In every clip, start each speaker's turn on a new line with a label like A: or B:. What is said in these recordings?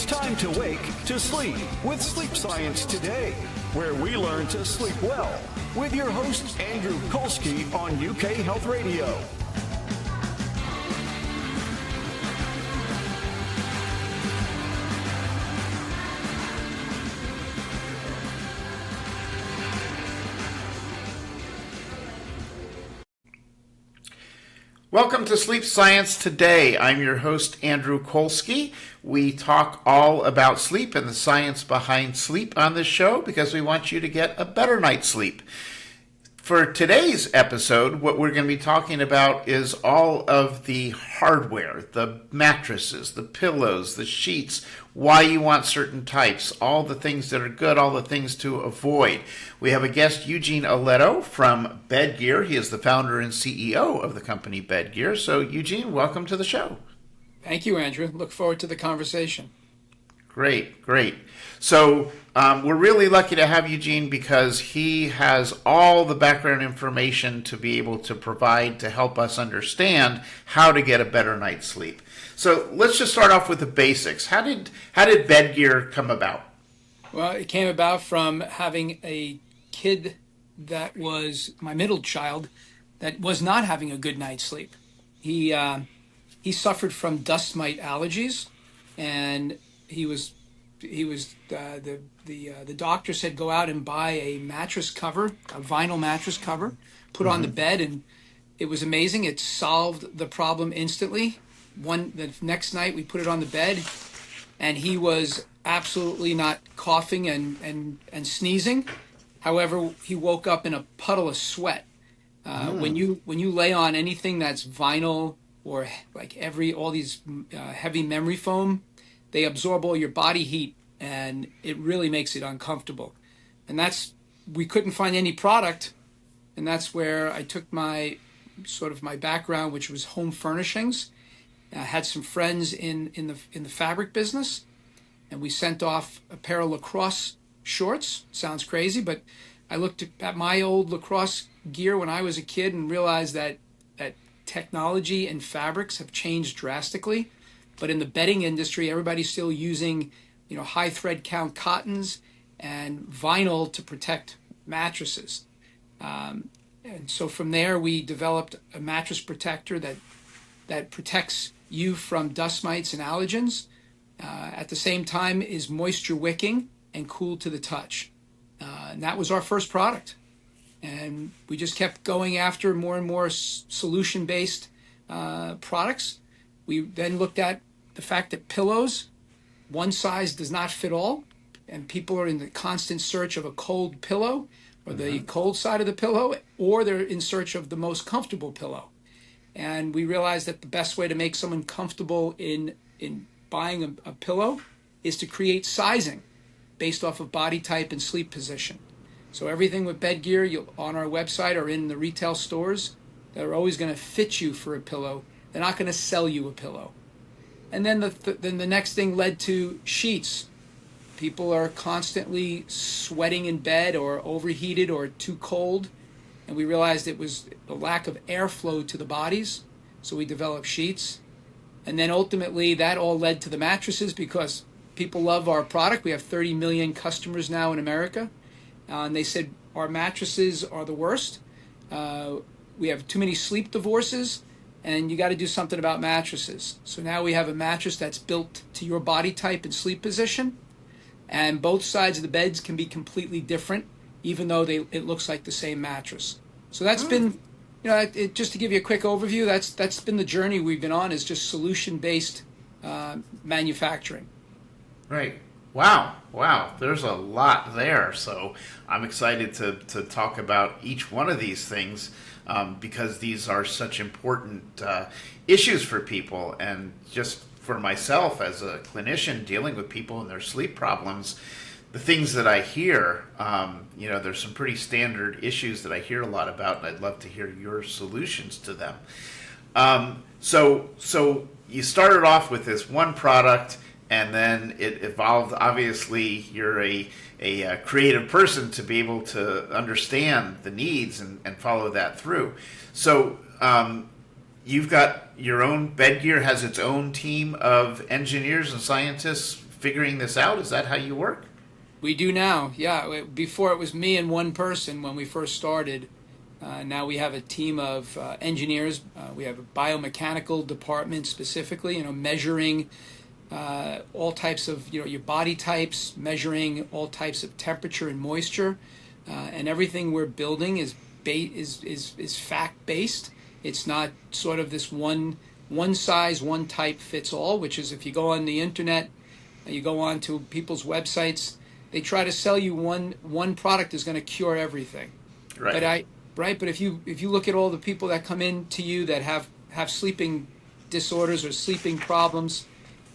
A: It's time to wake to sleep with Sleep Science Today, where we learn to sleep well with your host, Andrew Kolsky on UK Health Radio.
B: Welcome to Sleep Science Today. I'm your host, Andrew Kolsky. We talk all about sleep and the science behind sleep on this show because we want you to get a better night's sleep. For today's episode, what we're going to be talking about is all of the hardware, the mattresses, the pillows, the sheets, why you want certain types, all the things that are good, all the things to avoid. We have a guest, Eugene Aletto from Bed Gear. He is the founder and CEO of the company Bed Gear. So, Eugene, welcome to the show.
C: Thank you, Andrew. Look forward to the conversation.
B: Great, great. So we're really lucky to have Eugene because he has all the background information to be able to provide to help us understand how to get a better night's sleep. So let's just start off with the basics. How did Bed Gear come about?
C: Well, it came about from having a kid that was my middle child that was not having a good night's sleep. He suffered from dust mite allergies, and the doctor said go out and buy a mattress cover, a vinyl mattress cover, put on the bed, and it was amazing. It solved the problem instantly. The next night we put it on the bed, and he was absolutely not coughing and sneezing. However, he woke up in a puddle of sweat. When you lay on anything that's vinyl or like all these heavy memory foam, they absorb all your body heat, and it really makes it uncomfortable. And we couldn't find any product, and that's where I took my background, which was home furnishings. I had some friends in the fabric business, and we sent off a pair of lacrosse shorts. Sounds crazy, but I looked at my old lacrosse gear when I was a kid and realized that technology and fabrics have changed drastically. But in the bedding industry, everybody's still using, high thread count cottons and vinyl to protect mattresses. And so from there, we developed a mattress protector that protects you from dust mites and allergens. At the same time, is moisture wicking and cool to the touch. And that was our first product. And we just kept going after more and more solution-based products. We then looked at the fact that pillows, one size does not fit all, and people are in the constant search of a cold pillow or the cold side of the pillow, or they're in search of the most comfortable pillow. And we realized that the best way to make someone comfortable in buying a pillow is to create sizing based off of body type and sleep position. So everything with Bed Gear on our website or in the retail stores, they're always going to fit you for a pillow. They're not going to sell you a pillow. And then the next thing led to sheets. People are constantly sweating in bed or overheated or too cold. And we realized it was the lack of airflow to the bodies. So we developed sheets. And then ultimately that all led to the mattresses because people love our product. We have 30 million customers now in America. And they said our mattresses are the worst. We have too many sleep divorces, and you got to do something about mattresses. So now we have a mattress that's built to your body type and sleep position, and both sides of the beds can be completely different, even though it looks like the same mattress. So that's been, just to give you a quick overview, that's been the journey we've been on, is just solution-based manufacturing.
B: Right. Wow. There's a lot there. So I'm excited to talk about each one of these things because these are such important issues for people. And just for myself as a clinician dealing with people and their sleep problems, the things that I hear, there's some pretty standard issues that I hear a lot about, and I'd love to hear your solutions to them. So you started off with this one product, and then it evolved. Obviously, you're a creative person to be able to understand the needs and follow that through. So you've got your own, Bed Gear has its own team of engineers and scientists figuring this out? Is that how you work?
C: We do now, yeah. Before it was me and one person when we first started. Now we have a team of engineers. We have a biomechanical department specifically, measuring all types of, your body types, measuring all types of temperature and moisture, and everything we're building is fact based. It's not sort of this one size, one type fits all, which is if you go on the internet, you go on to people's websites, they try to sell you one product is going to cure everything.
B: Right.
C: But if you look at all the people that come in to you that have sleeping disorders or sleeping problems,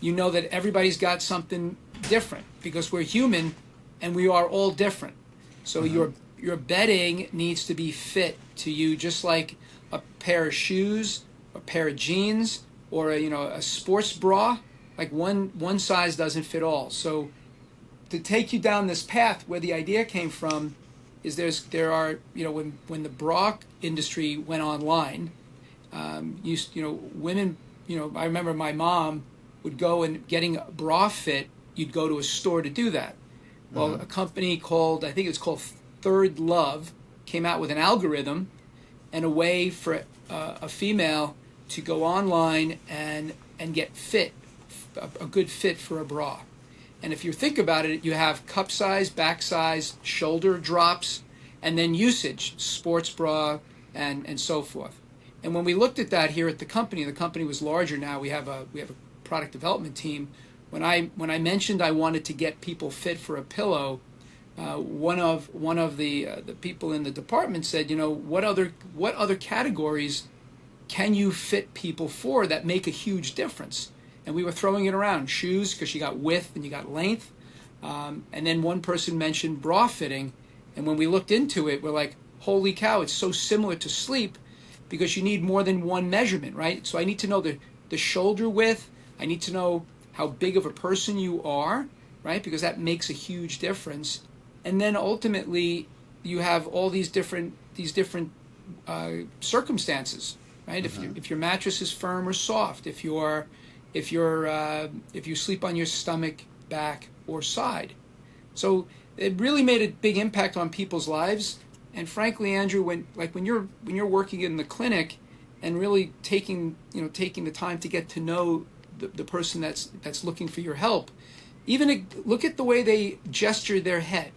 C: you know that everybody's got something different because we're human and we are all different. So your bedding needs to be fit to you, just like a pair of shoes, a pair of jeans, or a sports bra. Like one size doesn't fit all. So to take you down this path, where the idea came from is there are when the bra industry went online, women, I remember my mom would go and getting a bra fit, you'd go to a store to do that. Well, a company called, I think it's called Third Love, came out with an algorithm and a way for a female to go online and get fit, a good fit for a bra. And if you think about it, you have cup size, back size, shoulder drops, and then usage, sports bra, and so forth. And when we looked at that here at the company was larger now. We have a product development team. When I mentioned I wanted to get people fit for a pillow, one of the people in the department said, what other categories can you fit people for that make a huge difference? And we were throwing it around. Shoes, because you got width and you got length. And then one person mentioned bra fitting. And when we looked into it, we're like, holy cow, it's so similar to sleep because you need more than one measurement, right? So I need to know the shoulder width. I need to know how big of a person you are, right? Because that makes a huge difference. And then ultimately, you have all these different circumstances, right? If your mattress is firm or soft, if you sleep on your stomach, back, or side. So it really made a big impact on people's lives. And frankly, Andrew, when you're working in the clinic and really taking the time to get to know the person that's looking for your help, even look at the way they gesture their head.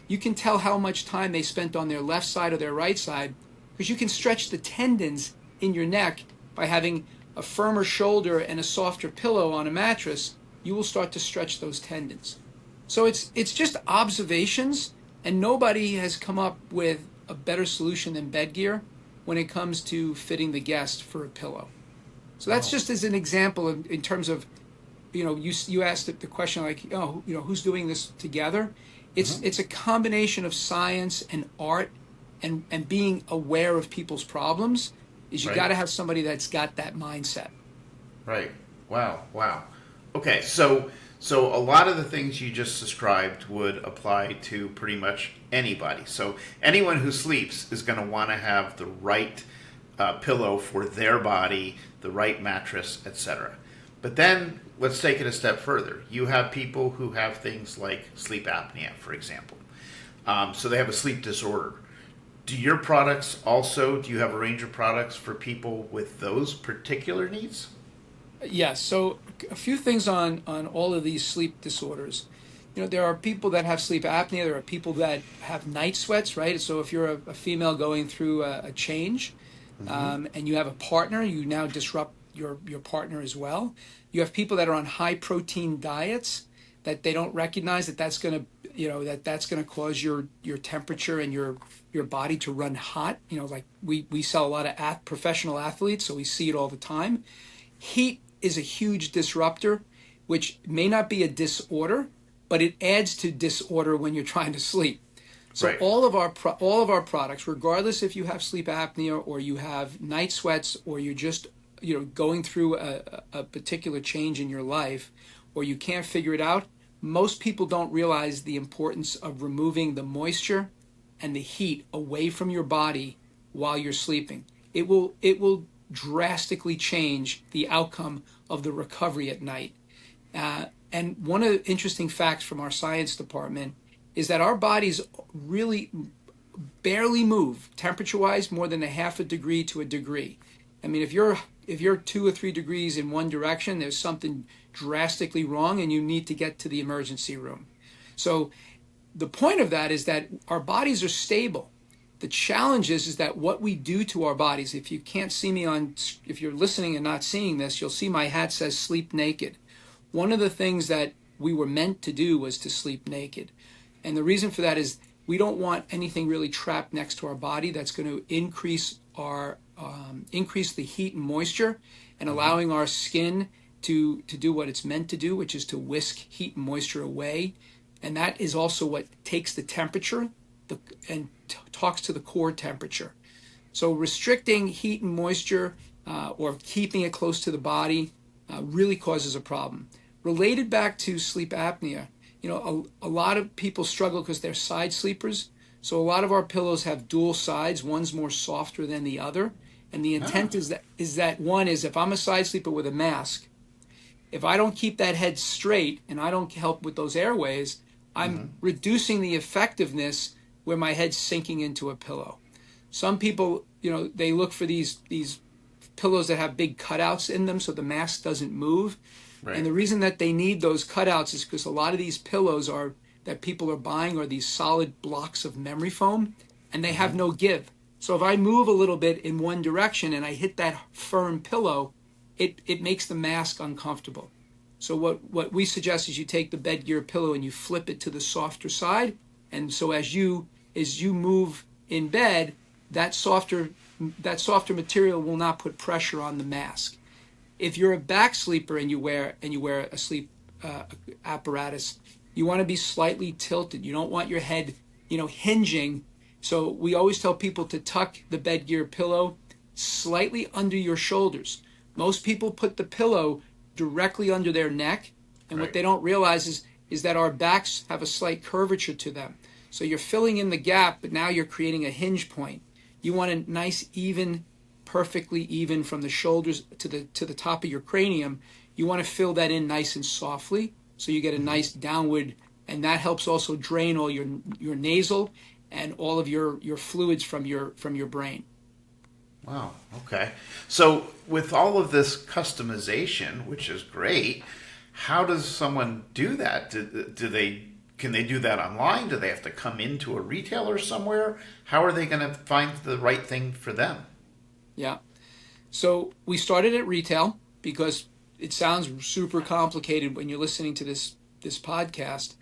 C: You can tell how much time they spent on their left side or their right side because you can stretch the tendons in your neck by having a firmer shoulder and a softer pillow on a mattress. You will start to stretch those tendons. So it's just observations, and nobody has come up with a better solution than bed gear when it comes to fitting the guest for a pillow. So that's just as an example in terms of, you asked the question like, who's doing this together? It's a combination of science and art and being aware of people's problems. Is you got to have somebody that's got that mindset.
B: Right. Wow. Okay, so a lot of the things you just described would apply to pretty much anybody. So anyone who sleeps is going to want to have the right pillow for their body, the right mattress, etc. But then let's take it a step further. You have people who have things like sleep apnea, for example. So they have a sleep disorder. Do you have a range of products for people with those particular needs?
C: Yes. So a few things on all of these sleep disorders. There are people that have sleep apnea. There are people that have night sweats, right? So if you're a female going through a change, and you have a partner, you now disrupt your partner as well. You have people that are on high protein diets that they don't recognize that's going to cause your temperature and your body to run hot. Like we sell a lot of professional athletes, so we see it all the time. Heat is a huge disruptor, which may not be a disorder, but it adds to disorder when you're trying to sleep. So
B: right.
C: all of our products, regardless if you have sleep apnea or you have night sweats or you're just going through a particular change in your life, or you can't figure it out, most people don't realize the importance of removing the moisture and the heat away from your body while you're sleeping. It will drastically change the outcome of the recovery at night. And one of the interesting facts from our science department is that our bodies really barely move temperature-wise more than a half a degree to a degree. I mean, if you're 2 or 3 degrees in one direction, there's something drastically wrong, and you need to get to the emergency room. So the point of that is that our bodies are stable. The challenge is that what we do to our bodies. If you can't see me if you're listening and not seeing this, you'll see my hat says "Sleep Naked." One of the things that we were meant to do was to sleep naked. And the reason for that is we don't want anything really trapped next to our body that's going to increase the heat and moisture, and allowing our skin to do what it's meant to do, which is to whisk heat and moisture away. And that is also what takes the temperature and talks to the core temperature. So restricting heat and moisture or keeping it close to the body really causes a problem. Related back to sleep apnea, a lot of people struggle because they're side sleepers. So a lot of our pillows have dual sides. One's more softer than the other. And the intent is that one is, if I'm a side sleeper with a mask, if I don't keep that head straight and I don't help with those airways, I'm reducing the effectiveness where my head's sinking into a pillow. Some people, they look for these pillows that have big cutouts in them so the mask doesn't move. Right. And the reason that they need those cutouts is because a lot of these pillows that people are buying are these solid blocks of memory foam, and they have no give. So if I move a little bit in one direction and I hit that firm pillow, it makes the mask uncomfortable. So what we suggest is you take the bed gear pillow and you flip it to the softer side, and so as you move in bed, that softer material will not put pressure on the mask. If you're a back sleeper and you wear a sleep apparatus, you want to be slightly tilted. You don't want your head, hinging. So we always tell people to tuck the bed gear pillow slightly under your shoulders. Most people put the pillow directly under their neck, and what they don't realize is that our backs have a slight curvature to them. So you're filling in the gap, but now you're creating a hinge point. You want a nice perfectly even from the shoulders to the top of your cranium. You want to fill that in nice and softly, so you get a nice downward, and that helps also drain all your nasal and all of your fluids from your brain.
B: Wow. Okay. So with all of this customization, which is great, how does someone do that? Can they do that online? Do they have to come into a retailer somewhere? How are they going to find the right thing for them?
C: Yeah. So we started at retail because it sounds super complicated when you're listening to this podcast.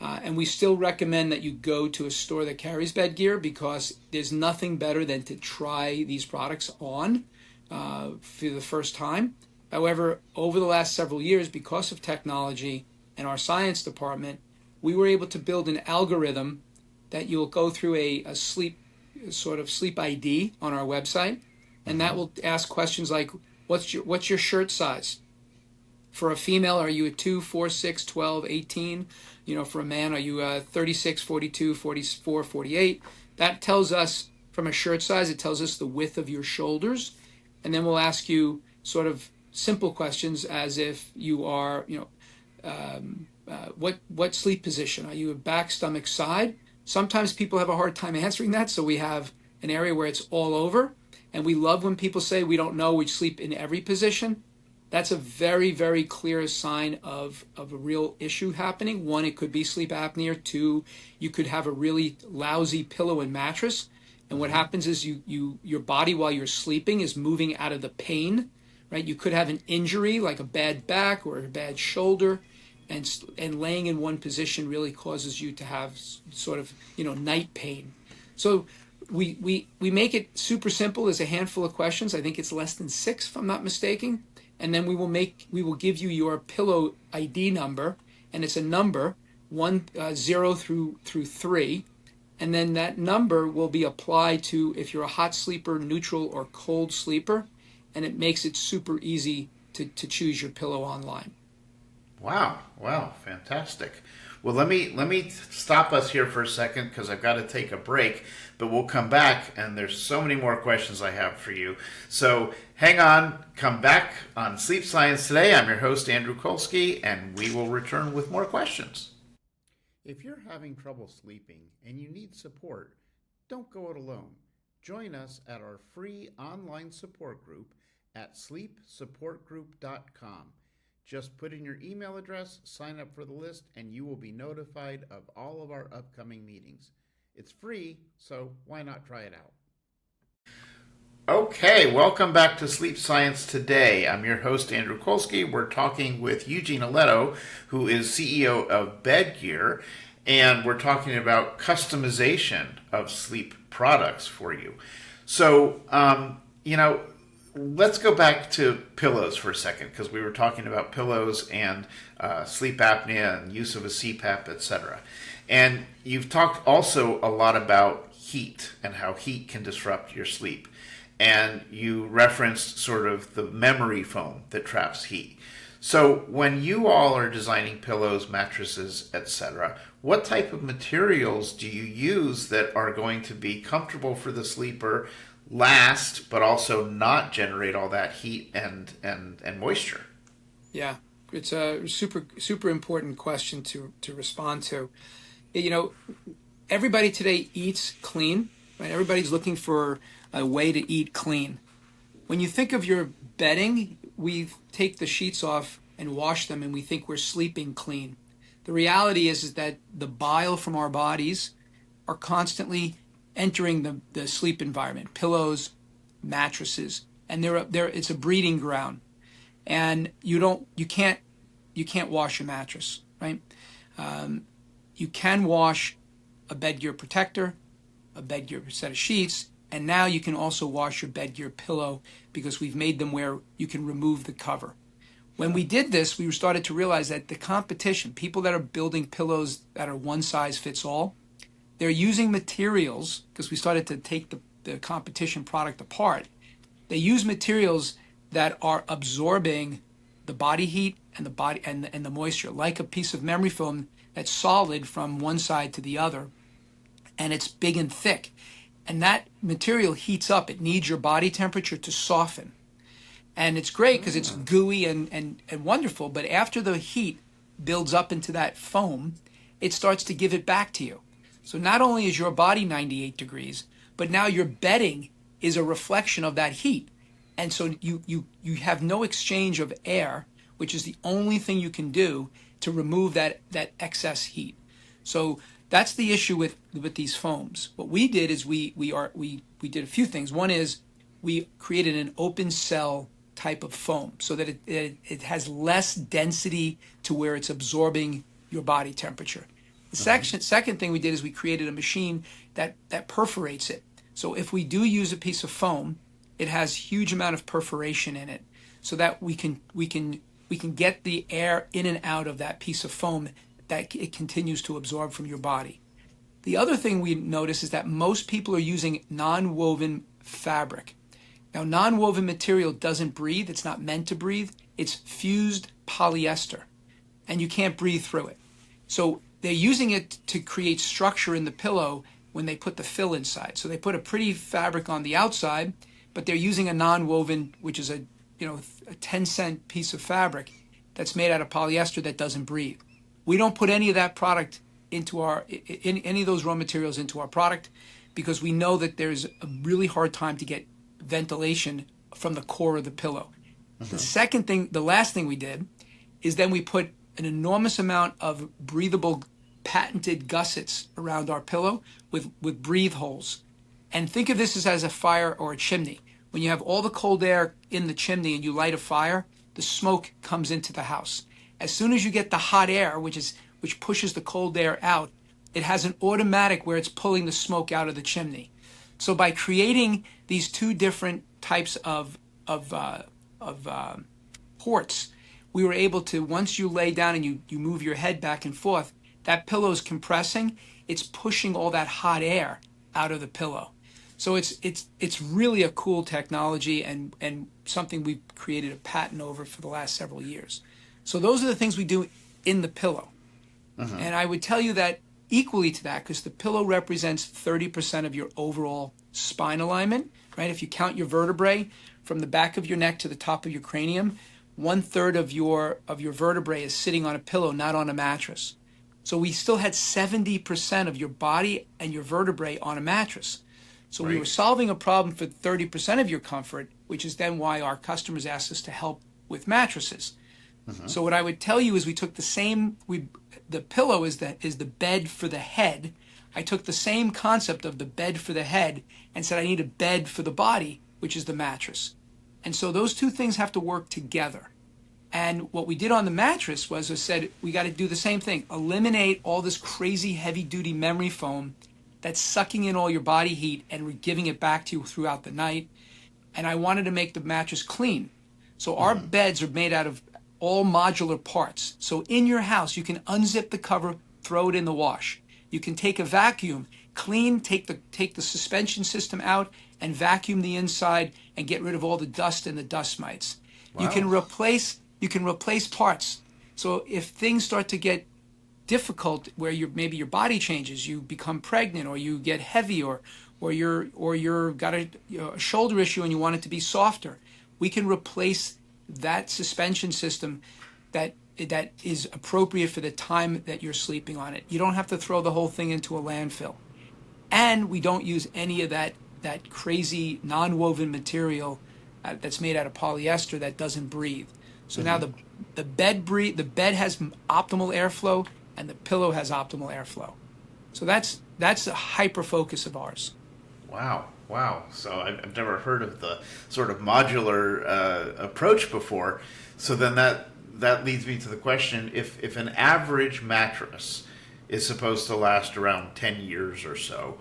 C: And we still recommend that you go to a store that carries bed gear, because there's nothing better than to try these products on for the first time. However, over the last several years, because of technology and our science department, we were able to build an algorithm that you'll go through a sleep ID on our website, and that will ask questions like, what's your shirt size? For a female, are you a 2, 4, 6, 12, 18? For a man, are you 36, 42, 44, 48? That tells us, from a shirt size, it tells us the width of your shoulders. And then we'll ask you sort of simple questions as if you are, what sleep position? Are you a back, stomach, side? Sometimes people have a hard time answering that, so we have an area where it's all over. And we love when people say we don't know, we sleep in every position. That's a very, very clear sign of a real issue happening. One, it could be sleep apnea. Two, you could have a really lousy pillow and mattress. And what happens is your body while you're sleeping is moving out of the pain, right? You could have an injury like a bad back or a bad shoulder, and laying in one position really causes you to have sort of, night pain. So we make it super simple. There's a handful of questions. I think it's less than 6, if I'm not mistaken. And then we will give you your pillow ID number, and it's a number 0 through 3, and then that number will be applied to if you're a hot sleeper, neutral, or cold sleeper, and it makes it super easy to choose your pillow online.
B: Wow, fantastic. Well, let me stop us here for a second because I've got to take a break, but we'll come back and there's so many more questions I have for you. So hang on, come back on Sleep Science Today. I'm your host, Andrew Kolsky, and we will return with more questions. If you're having trouble sleeping and you need support, don't go it alone. Join us at our free online support group at sleepsupportgroup.com. Just put in your email address, sign up for the list, and you will be notified of all of our upcoming meetings. It's free, so why not try it out? Okay, welcome back to Sleep Science Today. I'm your host, Andrew Kolsky. We're talking with Eugene Aletto, who is CEO of Bedgear, and we're talking about customization of sleep products for you. So, let's go back to pillows for a second, because we were talking about pillows and sleep apnea and use of a CPAP, etc. And you've talked also a lot about heat and how heat can disrupt your sleep. And you referenced sort of the memory foam that traps heat. So when you all are designing pillows, mattresses, etc., what type of materials do you use that are going to be comfortable for the sleeper, last, but also not generate all that heat and moisture?
C: Yeah, it's a super important question to respond to. You know, everybody today eats clean, right? Everybody's looking for a way to eat clean. When you think of your bedding, we take the sheets off and wash them and we think we're sleeping clean. The reality is that the bile from our bodies are constantly entering the sleep environment, pillows, mattresses, and it's a breeding ground. And you can't wash a mattress, right? You can wash a Bedgear protector, a Bedgear set of sheets, and now you can also wash your Bedgear pillow because we've made them where you can remove the cover. When we did this, we started to realize that the competition, people that are building pillows that are one size fits all, they're using materials, because we started to take the competition product apart. They use materials that are absorbing the body heat and the body and the moisture, like a piece of memory foam that's solid from one side to the other, and it's big and thick. And that material heats up. It needs your body temperature to soften. And it's great because it's gooey and wonderful, but after the heat builds up into that foam, it starts to give it back to you. So not only is your body 98 degrees, but now your bedding is a reflection of that heat. And so you have no exchange of air, which is the only thing you can do to remove that excess heat. So that's the issue with these foams. What we did is we did a few things. One is we created an open cell type of foam so that it has less density to where it's absorbing your body temperature. The second thing we did is we created a machine that perforates it. So if we do use a piece of foam, it has huge amount of perforation in it, so that we can get the air in and out of that piece of foam that it continues to absorb from your body. The other thing we notice is that most people are using non-woven fabric. Now, non-woven material doesn't breathe. It's not meant to breathe. It's fused polyester, and you can't breathe through it. So they're using it to create structure in the pillow when they put the fill inside. So they put a pretty fabric on the outside, but they're using a non-woven, which is a 10-cent piece of fabric that's made out of polyester that doesn't breathe. We don't put any of that product into any of those raw materials into our product, because we know that there's a really hard time to get ventilation from the core of the pillow. The last thing we did is then we put an enormous amount of breathable patented gussets around our pillow with breathe holes. And think of this as a fire or a chimney. When you have all the cold air in the chimney and you light a fire, the smoke comes into the house. As soon as you get the hot air, which pushes the cold air out, it has an automatic where it's pulling the smoke out of the chimney. So by creating these two different types of ports, we were able to, once you lay down and you move your head back and forth, that pillow is compressing. It's pushing all that hot air out of the pillow. So it's really a cool technology and something we've created a patent over for the last several years. So those are the things we do in the pillow. And I would tell you that equally to that, because the pillow represents 30% of your overall spine alignment, right? If you count your vertebrae from the back of your neck to the top of your cranium, 1/3 of your vertebrae is sitting on a pillow, not on a mattress. So we still had 70% of your body and your vertebrae on a mattress. So we were solving a problem for 30% of your comfort, which is then why our customers asked us to help with mattresses. So what I would tell you is we took the pillow is the bed for the head. I took the same concept of the bed for the head and said I need a bed for the body, which is the mattress. And so those two things have to work together. And what we did on the mattress was I said we got to do the same thing. Eliminate all this crazy heavy duty memory foam that's sucking in all your body heat and giving it back to you throughout the night. And I wanted to make the mattress clean. So our beds are made out of all modular parts. So in your house, you can unzip the cover, throw it in the wash. You can take a vacuum, clean, take the suspension system out and vacuum the inside and get rid of all the dust and the dust mites. Wow. You can replace parts. So if things start to get difficult where maybe your body changes, you become pregnant or you get heavy or you're got a shoulder issue and you want it to be softer, we can replace that suspension system that is appropriate for the time that you're sleeping on it. You don't have to throw the whole thing into a landfill. And we don't use any of that crazy non-woven material that's made out of polyester that doesn't breathe. So now the bed has optimal airflow and the pillow has optimal airflow. So that's a hyper focus of ours.
B: Wow. So I've never heard of the sort of modular approach before. So then that leads me to the question, if an average mattress is supposed to last around 10 years or so,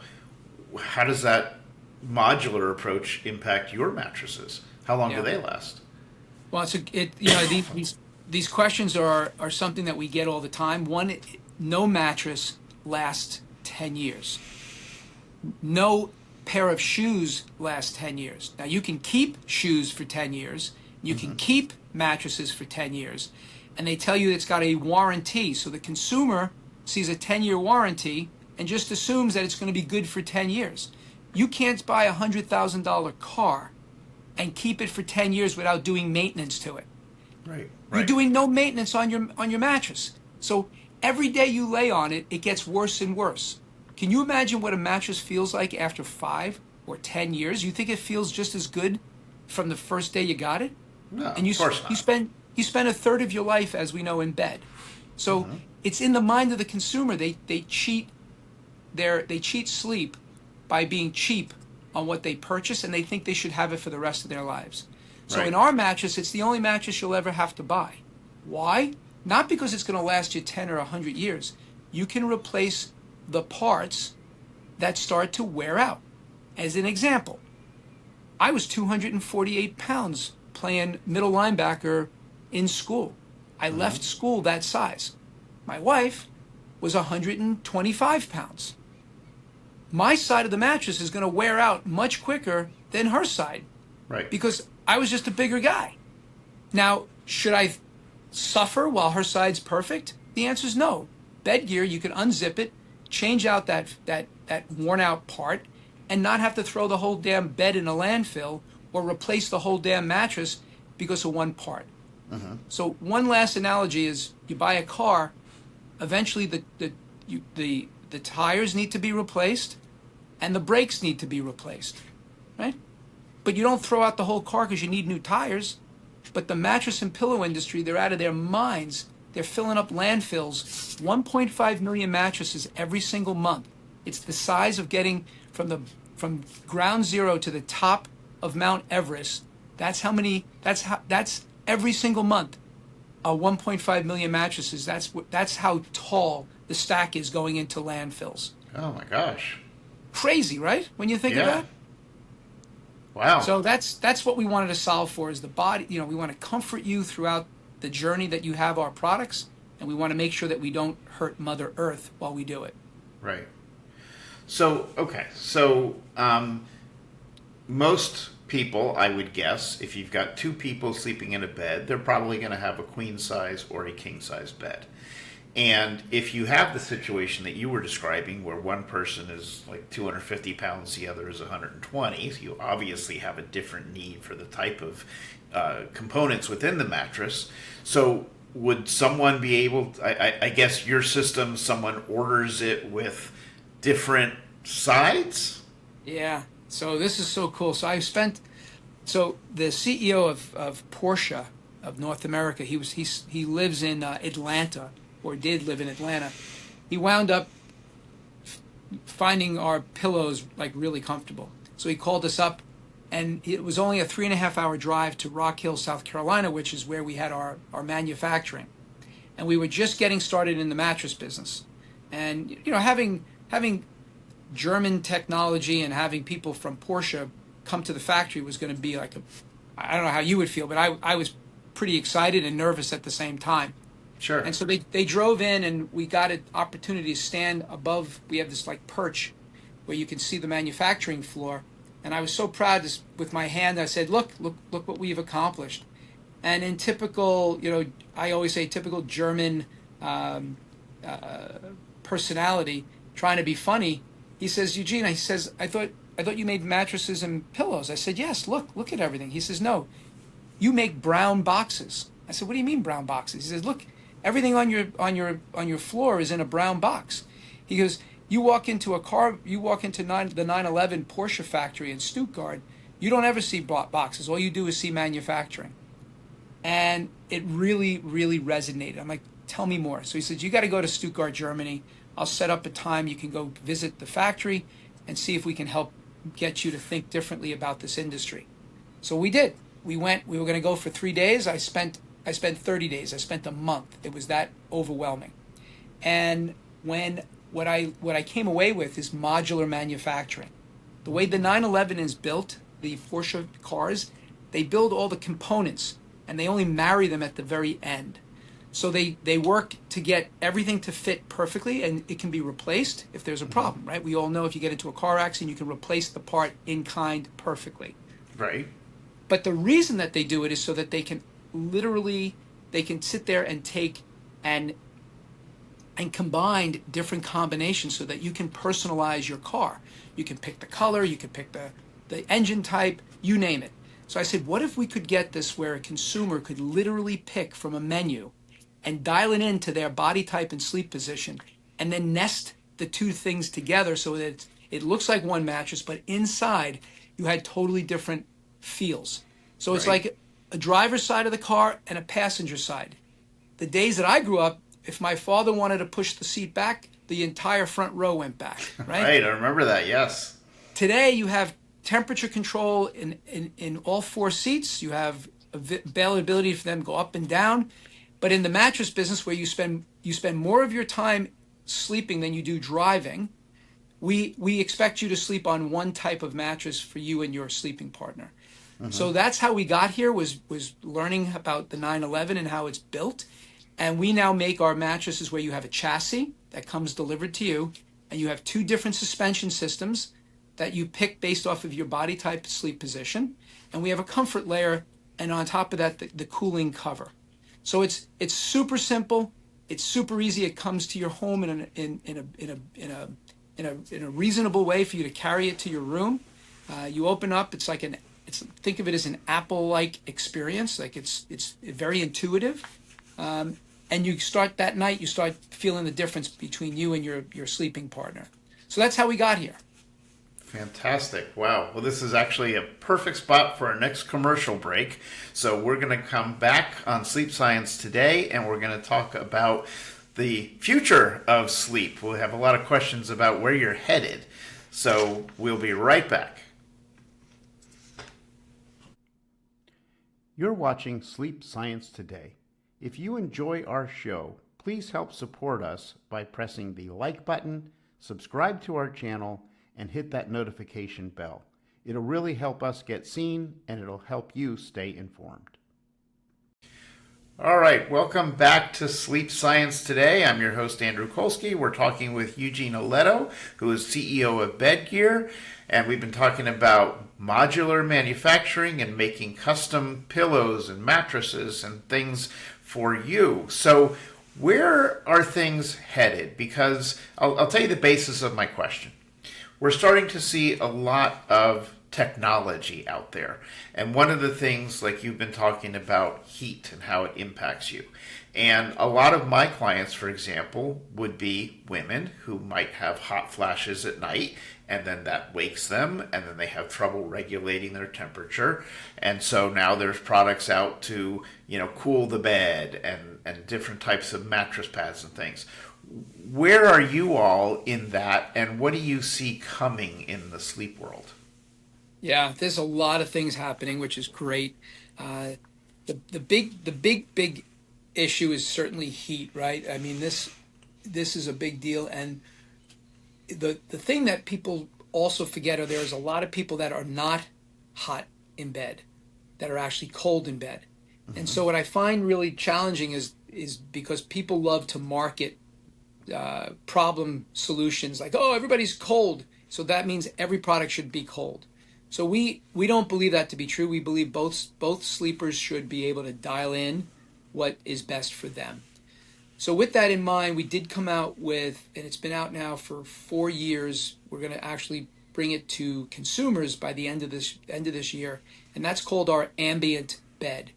B: how does that modular approach impact your mattresses? How long do they last?
C: Well, these questions are something that we get all the time. One, no mattress lasts 10 years. No pair of shoes lasts 10 years. Now, you can keep shoes for 10 years. You can keep mattresses for 10 years. And they tell you it's got a warranty. So the consumer sees a 10-year warranty and just assumes that it's going to be good for 10 years. You can't buy a $100,000 car and keep it for 10 years without doing maintenance to it.
B: Right.
C: You're doing no maintenance on your mattress. So every day you lay on it, it gets worse and worse. Can you imagine what a mattress feels like after 5 or 10 years? You think it feels just as good from the first day you got it?
B: No,
C: and
B: of course not.
C: You spend a third of your life, as we know, in bed. So it's in the mind of the consumer. They cheat sleep by being cheap on what they purchase, and they think they should have it for the rest of their lives. So in our mattress, it's the only mattress you'll ever have to buy. Why? Not because it's going to last you 10 or 100 years. You can replace the parts that start to wear out. As an example, I was 248 pounds playing middle linebacker in school. I left school that size. My wife was 125 pounds. My side of the mattress is going to wear out much quicker than her side.
B: Right.
C: Because I was just a bigger guy. Now, should I suffer while her side's perfect? The answer is no. Bed gear, you can unzip it, change out that worn out part, and not have to throw the whole damn bed in a landfill or replace the whole damn mattress because of one part. So one last analogy is you buy a car, eventually the tires need to be replaced and the brakes need to be replaced, right? But you don't throw out the whole car because you need new tires. But the mattress and pillow industry, they're out of their minds. They're filling up landfills, 1.5 million mattresses every single month. It's the size of getting from ground zero to the top of Mount Everest. That's every single month. 1.5 million mattresses. That's how tall the stack is going into landfills.
B: Oh my gosh.
C: Crazy, right? When you think of that.
B: Wow.
C: So that's what we wanted to solve for is the body. We want to comfort you throughout the journey that you have our products, and we want to make sure that we don't hurt Mother Earth while we do it.
B: Right. So, okay. So, most people, I would guess, if you've got 2 people sleeping in a bed, they're probably going to have a queen size or a king size bed. And if you have the situation that you were describing, where one person is like 250 pounds, the other is 120, so you obviously have a different need for the type of components within the mattress. So would someone be able, I guess your system, someone orders it with different sides?
C: Yeah. So this is so cool. So the CEO of Porsche of North America, he lives in Atlanta, or did live in Atlanta. He wound up finding our pillows like really comfortable. So he called us up, and it was only a 3.5 hour drive to Rock Hill, South Carolina, which is where we had our manufacturing. And we were just getting started in the mattress business. And having German technology and having people from Porsche come to the factory was going to be like I don't know how you would feel, but I was pretty excited and nervous at the same time.
B: Sure.
C: And so they drove in, and we got an opportunity to stand above. We have this like perch where you can see the manufacturing floor. And I was so proud with my hand. I said, look what we've accomplished. And in typical, I always say typical German personality, trying to be funny, he says, Eugene, I thought you made mattresses and pillows. I said, yes, look at everything. He says, no, you make brown boxes. I said, what do you mean brown boxes? He says, look, everything on your floor is in a brown box. He goes, you walk into the 911 Porsche factory in Stuttgart, you don't ever see boxes. All you do is see manufacturing. And it really, really resonated. I'm like, tell me more. So he said, you got to go to Stuttgart, Germany. I'll set up a time you can go visit the factory and see if we can help get you to think differently about this industry. So we did. We went. We were going to go for 3 days. I spent 30 days. I spent a month. It was that overwhelming. And what I came away with is modular manufacturing. The way the 911 is built, the Porsche cars, they build all the components and they only marry them at the very end. So they work to get everything to fit perfectly, and it can be replaced if there's a problem, right? We all know if you get into a car accident, you can replace the part in kind perfectly.
B: Right.
C: But the reason that they do it is so that they can sit there and take and combine different combinations so that you can personalize your car. You can pick the color, you can pick the engine type, you name it. So I said, what if we could get this where a consumer could literally pick from a menu and dial it into their body type and sleep position, and then nest the two things together so that it looks like one mattress, but inside you had totally different feels. So it's like a driver's side of the car and a passenger side. The days that I grew up, if my father wanted to push the seat back, the entire front row went back, right?
B: Right, I remember that, yes.
C: Today you have temperature control in all four seats. You have availability for them to go up and down. But in the mattress business, where you spend more of your time sleeping than you do driving, we expect you to sleep on one type of mattress for you and your sleeping partner. Mm-hmm. So that's how we got here, was learning about the 911 and how it's built. And we now make our mattresses where you have a chassis that comes delivered to you, and you have two different suspension systems that you pick based off of your body type, sleep position. And we have a comfort layer, and on top of that, the cooling cover. So it's super simple. It's super easy. It comes to your home in a reasonable way for you to carry it to your room. You open up. Think of it as an Apple-like experience. Like it's very intuitive. And you start that night. You start feeling the difference between you and your sleeping partner. So that's how we got here.
B: Fantastic. Wow. Well, this is actually a perfect spot for our next commercial break. So we're going to come back on Sleep Science today, and we're going to talk about the future of sleep. We'll have a lot of questions about where you're headed. So we'll be right back. You're watching Sleep Science Today. If you enjoy our show, please help support us by pressing the like button, subscribe to our channel, and hit that notification bell. It'll really help us get seen, and it'll help you stay informed. All right, welcome back to Sleep Science Today. I'm your host, Andrew Kolsky. We're talking with Eugene Oleto, who is CEO of Bedgear, and we've been talking about modular manufacturing and making custom pillows and mattresses and things for you. So Where are things headed? Because I'll tell you the basis of my question. We're starting to see a lot of technology out there. And one of the things, like you've been talking about, heat and how it impacts you. And a lot of my clients, for example, would be women who might have hot flashes at night, and then that wakes them, and then they have trouble regulating their temperature. And so now there's products out to, cool the bed, and different types of mattress pads and things. Where are you all in that, and what do you see coming in the sleep world?
C: Yeah, there's a lot of things happening, which is great. The big issue is certainly heat, right? I mean, this is a big deal, and the thing that people also forget are there's a lot of people that are not hot in bed, that are actually cold in bed. Mm-hmm. And so what I find really challenging is because people love to market problem solutions like, oh, everybody's cold, so that means every product should be cold. So we don't believe that to be true. We believe both sleepers should be able to dial in what is best for them. So with that in mind, we did come out with, and it's been out now for 4 years. We're going to actually bring it to consumers by the end of this year, and that's called our ambient bed.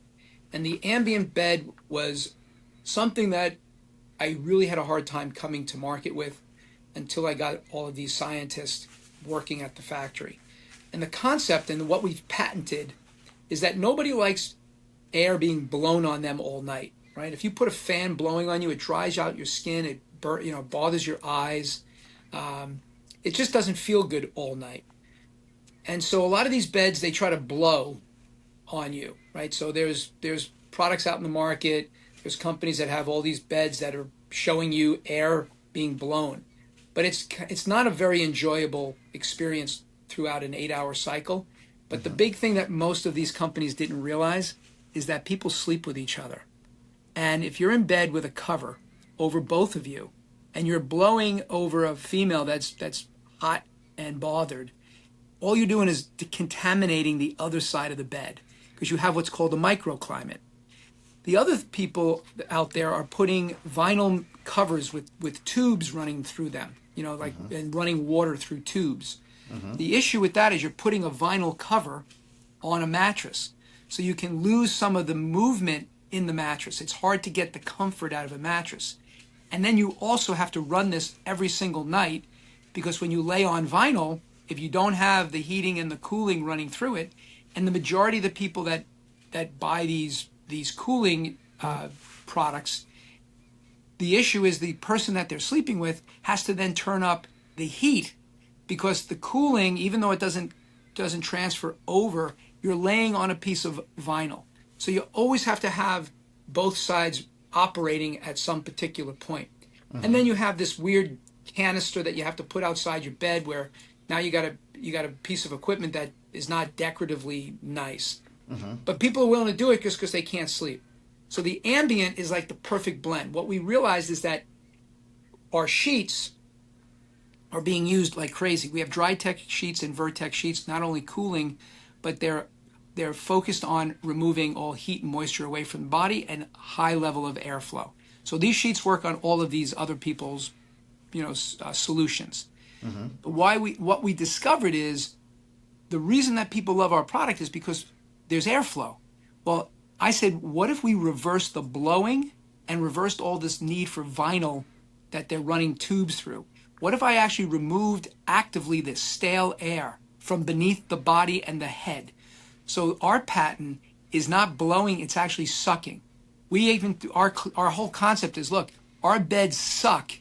C: And the ambient bed was something that I really had a hard time coming to market with until I got all of these scientists working at the factory. And the concept and what we've patented is that nobody likes air being blown on them all night, right? If you put a fan blowing on you, it dries out your skin, it bothers your eyes. It just doesn't feel good all night. And so a lot of these beds, they try to blow on you, right? So there's products out in the market. There's companies that have all these beds that are showing you air being blown, but it's not a very enjoyable experience throughout an 8-hour cycle. But the big thing that most of these companies didn't realize is that people sleep with each other. And if you're in bed with a cover over both of you, and you're blowing over a female that's hot and bothered, all you're doing is contaminating the other side of the bed, because you have what's called a microclimate. The other people out there are putting vinyl covers with tubes running through them, and running water through tubes. Mm-hmm. The issue with that is you're putting a vinyl cover on a mattress, so you can lose some of the movement in the mattress. It's hard to get the comfort out of a mattress. And then you also have to run this every single night, because when you lay on vinyl, if you don't have the heating and the cooling running through it, and the majority of the people that buy these cooling products, the issue is the person that they're sleeping with has to then turn up the heat, because the cooling, even though it doesn't transfer over, you're laying on a piece of vinyl. So you always have to have both sides operating at some particular point. Mm-hmm. And then you have this weird canister that you have to put outside your bed, where now you got a piece of equipment that is not decoratively nice. Mm-hmm. But people are willing to do it just because they can't sleep. So the ambient is like the perfect blend. What we realized is that our sheets are being used like crazy. We have Dry-Tech sheets and Vertex sheets, not only cooling, but they're focused on removing all heat and moisture away from the body and high level of airflow. So these sheets work on all of these other people's, solutions. Mm-hmm. But what we discovered is the reason that people love our product is because there's airflow. Well, I said, what if we reversed the blowing and reversed all this need for vinyl that they're running tubes through? What if I actually removed actively this stale air from beneath the body and the head? So our patent is not blowing, it's actually sucking. Our whole concept is, look, our beds suck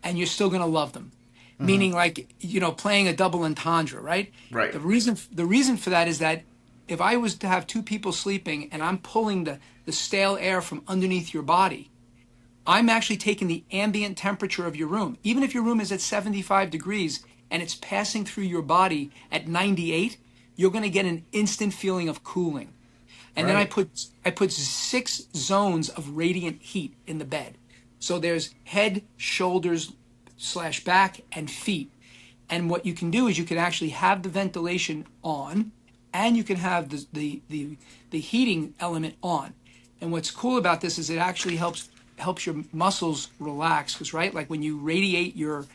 C: and you're still going to love them. Mm-hmm. Meaning, like, playing a double entendre, right?
B: Right.
C: The reason for that is that if I was to have two people sleeping and I'm pulling the stale air from underneath your body, I'm actually taking the ambient temperature of your room. Even if your room is at 75 degrees and it's passing through your body at 98, you're going to get an instant feeling of cooling. And right. Then I put 6 zones of radiant heat in the bed. So there's head, shoulders / back, and feet. And what you can do is you can actually have the ventilation on, and you can have the heating element on. And what's cool about this is it actually helps helps your muscles relax, because right, like when you radiate your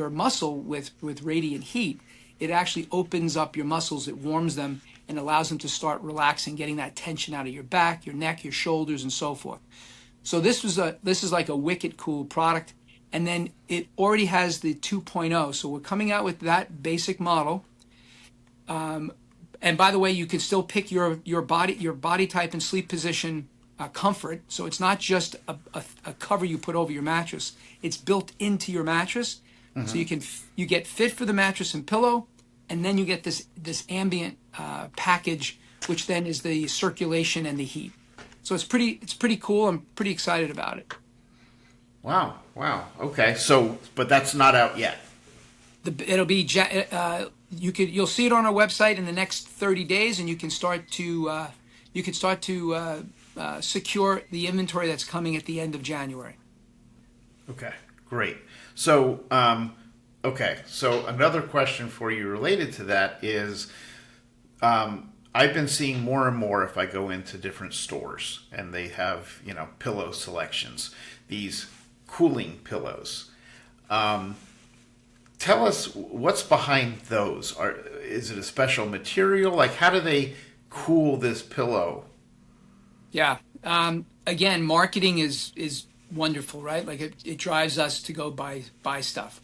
C: muscle with radiant heat, it actually opens up your muscles, it warms them, and allows them to start relaxing, getting that tension out of your back, your neck, your shoulders, and so forth. So this is like a wicked cool product. And then it already has the 2.0. So we're coming out with that basic model. And by the way, you can still pick your body type and sleep position comfort. So it's not just a cover you put over your mattress. It's built into your mattress. So you get fit for the mattress and pillow, and then you get this ambient package, which then is the circulation and the heat. So it's pretty cool. I'm pretty excited about it.
B: Wow. Okay. So, but that's not out yet.
C: It'll be you'll see it on our website in the next 30 days, and you can start to secure the inventory that's coming at the end of January.
B: Okay, great. So, so another question for you related to that is, I've been seeing more and more if I go into different stores and they have, pillow selections, these cooling pillows. Tell us what's behind those. Is it a special material? Like, how do they cool this pillow?
C: Yeah. Again, marketing is wonderful, right? Like it drives us to go buy stuff.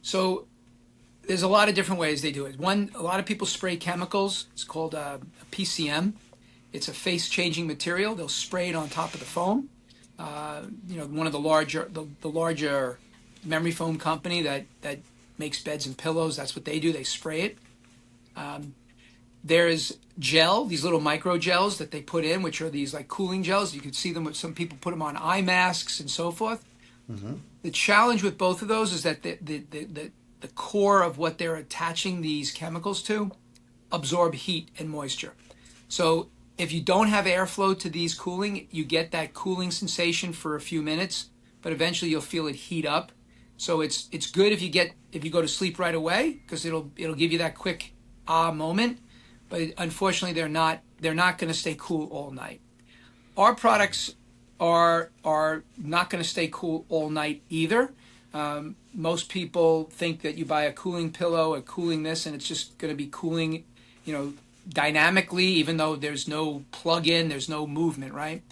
C: So there's a lot of different ways they do it. One, a lot of people spray chemicals. It's called a PCM. It's a face-changing material. They'll spray it on top of the foam. One of the larger memory foam company that makes beds and pillows. That's what they do. They spray it. There's gel, these little micro gels that they put in, which are these like cooling gels. You can see them with some people put them on eye masks and so forth. Mm-hmm. The challenge with both of those is that the core of what they're attaching these chemicals to absorb heat and moisture. So if you don't have airflow to these cooling, you get that cooling sensation for a few minutes, but eventually you'll feel it heat up. So it's good if you go to sleep right away, because it'll give you that quick moment. But unfortunately, they're not going to stay cool all night. Our products are not going to stay cool all night either. Most people think that you buy a cooling pillow, a cooling this, and it's just going to be cooling, dynamically, even though there's no plug-in, there's no movement, right?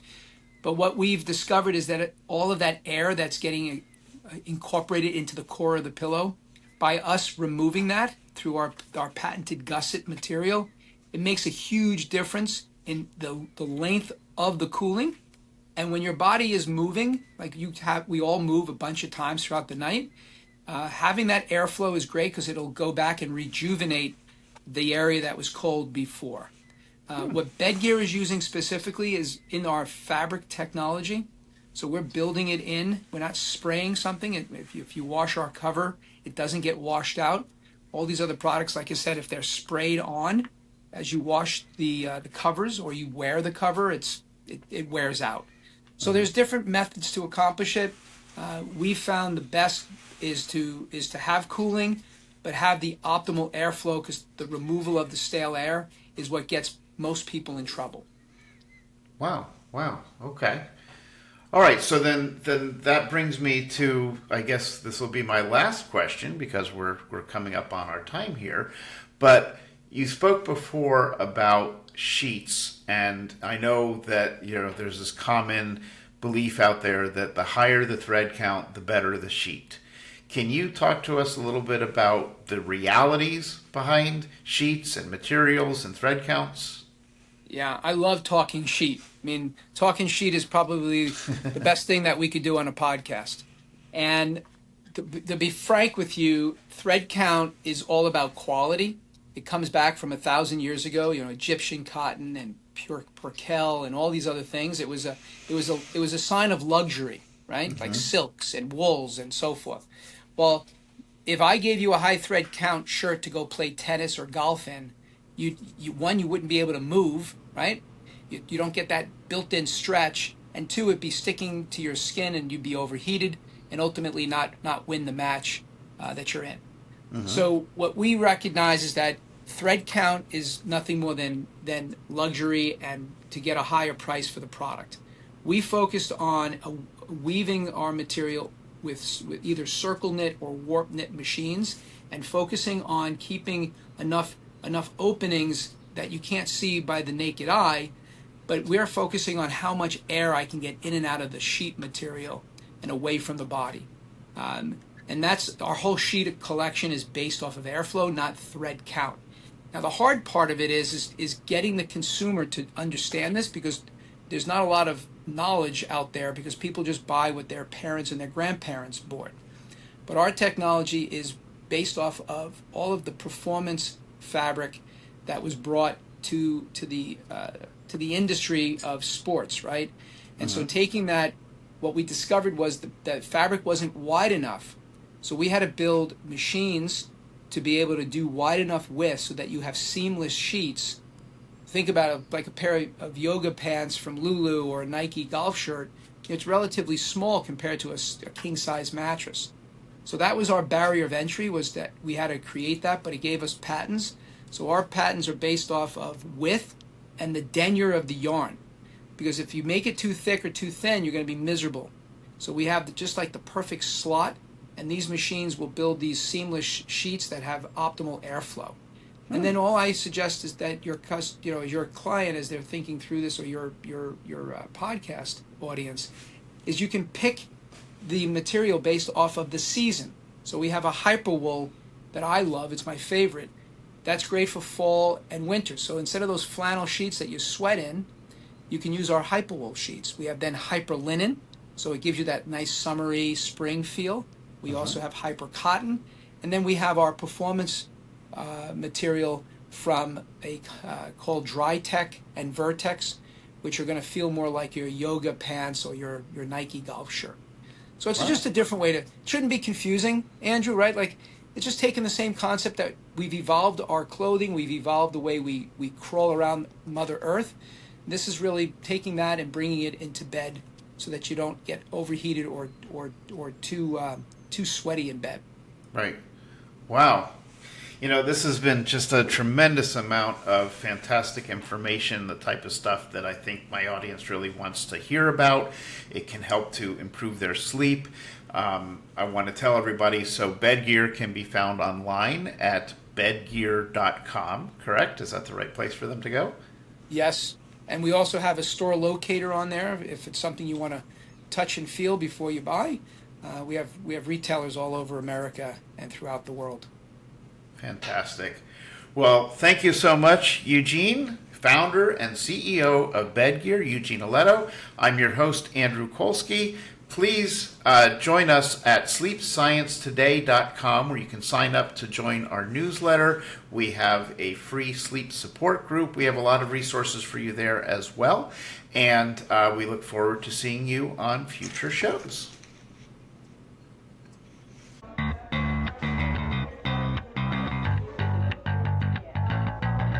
C: But what we've discovered is that all of that air that's getting incorporated into the core of the pillow, by us removing that through our patented gusset material, it makes a huge difference in the length of the cooling. And when your body is moving, like we all move a bunch of times throughout the night, having that airflow is great because it'll go back and rejuvenate the area that was cold before. What Bedgear is using specifically is in our fabric technology. So we're building it in. We're not spraying something. If you wash our cover, it doesn't get washed out. All these other products, like I said, if they're sprayed on as you wash the covers or you wear the cover, it wears out. So there's different methods to accomplish it. We found the best is to have cooling, but have the optimal airflow, because the removal of the stale air is what gets most people in trouble.
B: Wow. Okay. All right, so then that brings me to, I guess this will be my last question, because we're coming up on our time here. But you spoke before about sheets, and I know that there's this common belief out there that the higher the thread count, the better the sheet. Can you talk to us a little bit about the realities behind sheets and materials and thread counts?
C: Yeah, I love talking sheet. I mean, talking sheet is probably the best thing that we could do on a podcast. And to be frank with you, thread count is all about quality. It comes back from 1,000 years ago, Egyptian cotton and pure percale and all these other things. It was a sign of luxury, right? Mm-hmm. Like silks and wools and so forth. Well, if I gave you a high thread count shirt to go play tennis or golf in, you wouldn't be able to move, right? You don't get that built-in stretch, and two, it'd be sticking to your skin and you'd be overheated and ultimately not win the match that you're in. Mm-hmm. So what we recognize is that thread count is nothing more than luxury and to get a higher price for the product. We focused on weaving our material with either circle knit or warp knit machines, and focusing on keeping enough openings that you can't see by the naked eye, but we're focusing on how much air I can get in and out of the sheet material and away from the body. And that's our whole sheet collection is based off of airflow, not thread count. Now the hard part of it is getting the consumer to understand this, because there's not a lot of knowledge out there, because people just buy what their parents and their grandparents bought. But our technology is based off of all of the performance fabric that was brought to the industry of sports, right? And so taking that, what we discovered was that fabric wasn't wide enough. So we had to build machines to be able to do wide enough width so that you have seamless sheets. Think about it like a pair of yoga pants from Lulu or a Nike golf shirt. It's relatively small compared to a king-size mattress. So that was our barrier of entry, was that we had to create that, but it gave us patents. So our patents are based off of width and the denier of the yarn. Because if you make it too thick or too thin, you're going to be miserable. So we have just like the perfect slot, and these machines will build these seamless sheets that have optimal airflow. And then all I suggest is that your client, as they're thinking through this, or your podcast audience, is you can pick the material based off of the season. So we have a hyperwool that I love. It's my favorite. That's great for fall and winter. So instead of those flannel sheets that you sweat in, you can use our hyperwool sheets. We have then hyper linen, so it gives you that nice summery spring feel. We also have hyper cotton, and then we have our performance material from called Dry Tech and Vertex, which are going to feel more like your yoga pants or your Nike golf shirt. So it's just a different way to. It shouldn't be confusing, Andrew, right? Like, it's just taking the same concept that we've evolved our clothing, we've evolved the way we crawl around Mother Earth. This is really taking that and bringing it into bed so that you don't get overheated or too sweaty in bed.
B: Right. Wow. This has been just a tremendous amount of fantastic information, the type of stuff that I think my audience really wants to hear about. It can help to improve their sleep. I want to tell everybody, so bed gear can be found online at bedgear.com, correct? Is that the right place for them to go?
C: Yes. And we also have a store locator on there if it's something you want to touch and feel before you buy. We have retailers all over America and throughout the world.
B: Fantastic. Well, thank you so much, Eugene, founder and CEO of Bedgear, Eugene Aletto. I'm your host, Andrew Kolsky. Please join us at sleepsciencetoday.com, where you can sign up to join our newsletter. We have a free sleep support group. We have a lot of resources for you there as well. And we look forward to seeing you on future shows.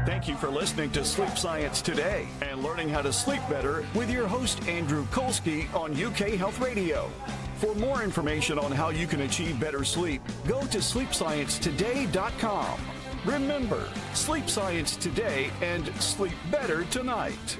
A: Thank you for listening to Sleep Science Today and learning how to sleep better with your host, Andrew Kolsky, on UK Health Radio. For more information on how you can achieve better sleep, go to sleepsciencetoday.com. Remember, sleep science today and sleep better tonight.